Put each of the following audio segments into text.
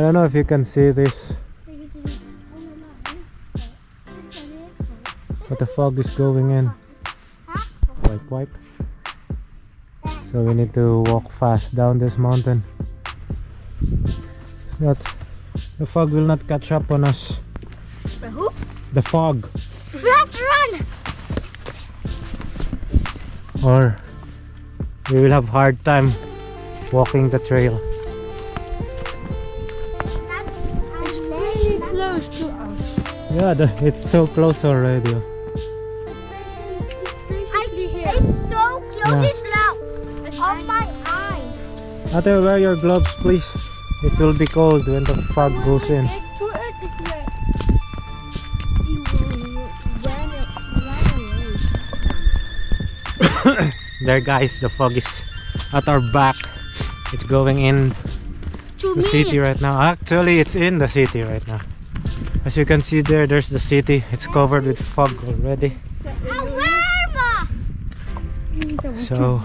don't know if you can see this, but the fog is going in. Wipe. So we need to walk fast down this mountain. But the fog will not catch up on us. The who? The fog. We have to run! Or we will have hard time walking the trail. It's really close to us. Yeah, it's so close already. It's so close, Yeah. it's now on my eye. Ate, wear your gloves please. It will be cold when the fog goes in. There guys, the fog is at our back. It's going in the city right now. Actually, it's in the city right now. As you can see there, there's the city. It's covered with fog already. So,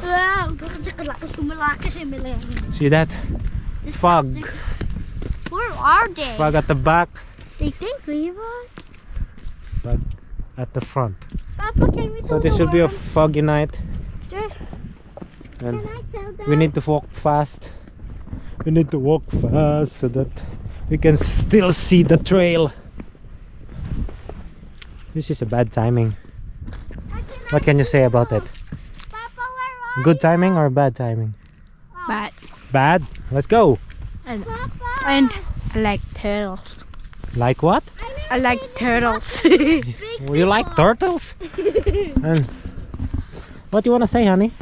see that? Fog. Where are they? Fog at the back. They think Levi? Fog at the front. Papa, can we So this will be a foggy night. And we need to walk fast. We need to walk fast so that we can still see the trail. This is a bad timing. What can you say about it? Papa, where are Good timing or bad timing? But Bad? Let's go! and Papa? I like turtles. Like what? I like turtles. You like turtles? And what do you want to say, honey?